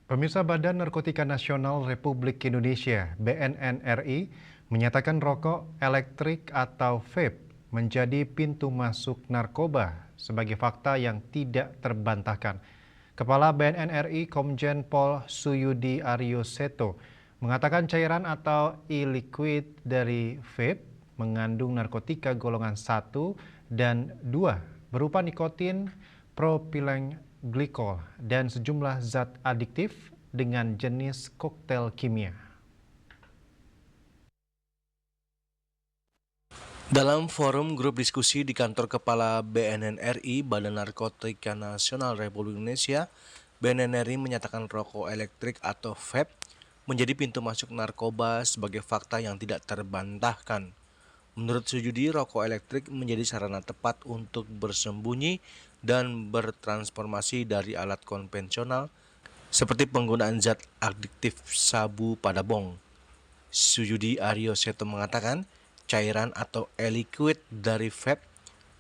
Pemirsa Badan Narkotika Nasional Republik Indonesia (BNN) RI menyatakan rokok elektrik atau vape menjadi pintu masuk narkoba sebagai fakta yang tidak terbantahkan. Kepala BNN RI Komjen Pol Suyudi Aryo Seto mengatakan cairan atau e-liquid dari vape mengandung narkotika golongan 1 dan 2 berupa nikotin, propylene glikol, dan sejumlah zat adiktif dengan jenis koktail kimia. Dalam forum grup diskusi di kantor Kepala BNN RI, Badan Narkotika Nasional Republik Indonesia, BNN RI menyatakan rokok elektrik atau vape menjadi pintu masuk narkoba sebagai fakta yang tidak terbantahkan. Menurut Suyudi, rokok elektrik menjadi sarana tepat untuk bersembunyi dan bertransformasi dari alat konvensional seperti penggunaan zat adiktif sabu pada bong. Suyudi Aryo Seto mengatakan, cairan atau e-liquid dari vape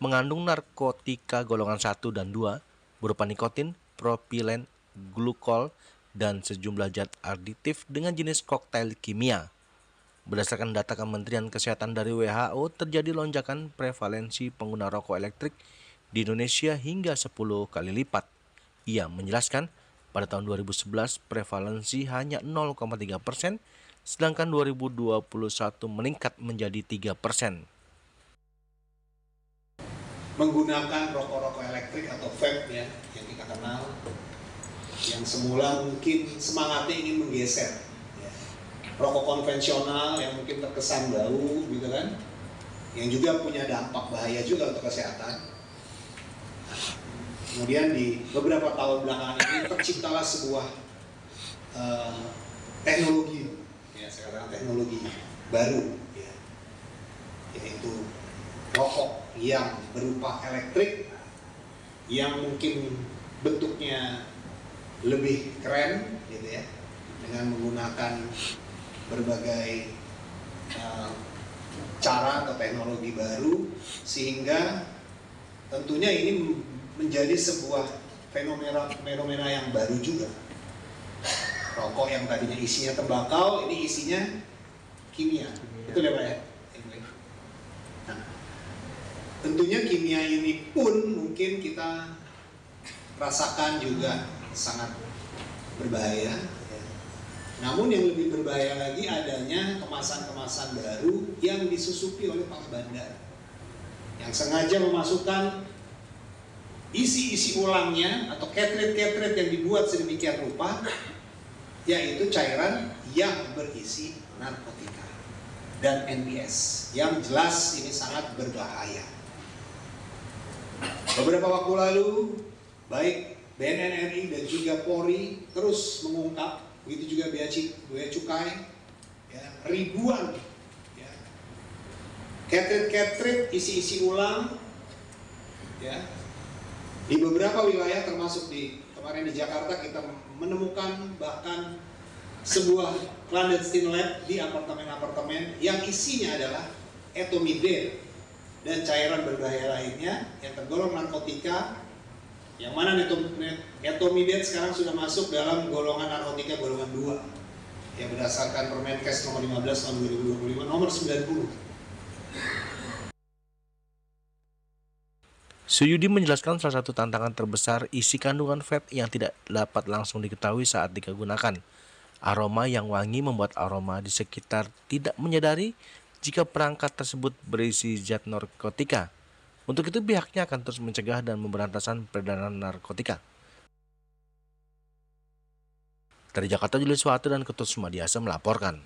mengandung narkotika golongan 1 dan 2 berupa nikotin, propylene glikol, dan sejumlah zat adiktif dengan jenis koktail kimia. Berdasarkan data Kementerian Kesehatan dari WHO, terjadi lonjakan prevalensi pengguna rokok elektrik di Indonesia hingga 10 kali lipat. Ia menjelaskan, pada tahun 2011 prevalensi hanya 0,3%, sedangkan 2021 meningkat menjadi 3%. Menggunakan rokok-rokok elektrik atau vape ya, yang kita kenal, yang semula mungkin semangatnya ingin menggeser rokok konvensional yang mungkin terkesan bau gitu kan, yang juga punya dampak bahaya juga untuk kesehatan. Kemudian di beberapa tahun belakangan ini terciptalah sebuah teknologi, ya sekarang teknologi baru, ya, yaitu rokok yang berupa elektrik yang mungkin bentuknya lebih keren gitu ya, dengan menggunakan berbagai cara atau teknologi baru, sehingga tentunya ini menjadi sebuah fenomena yang baru juga. Rokok yang tadinya isinya tembakau, ini isinya kimia. Betul ya Pak ya? Nah, tentunya kimia ini pun mungkin kita rasakan juga sangat berbahaya. Namun yang lebih berbahaya lagi adanya kemasan-kemasan baru yang disusupi oleh para bandar yang sengaja memasukkan isi-isi ulangnya atau cartridge yang dibuat sedemikian rupa, yaitu cairan yang berisi narkotika dan NBS yang jelas ini sangat berbahaya. Beberapa waktu lalu baik BNN RI dan juga Polri terus mengungkap, begitu juga Bea Cukai, ya, ribuan ya, cartridge isi-isi ulang ya, di beberapa wilayah termasuk kemarin di Jakarta kita menemukan bahkan sebuah clandestine lab di apartemen-apartemen yang isinya adalah etomidate dan cairan berbahaya lainnya yang tergolong narkotika, yang mana etomidate sekarang sudah masuk dalam golongan narkotika golongan 2 yang berdasarkan Permenkes nomor 15 tahun 2025 nomor 90. Suyudi menjelaskan salah satu tantangan terbesar isi kandungan vape yang tidak dapat langsung diketahui saat digunakan. Aroma yang wangi membuat aroma di sekitar tidak menyadari jika perangkat tersebut berisi zat narkotika. Untuk itu pihaknya akan terus mencegah dan pemberantasan peredaran narkotika. Dari Jakarta, Julius Wahatu dan Ketut Sumadiasa melaporkan.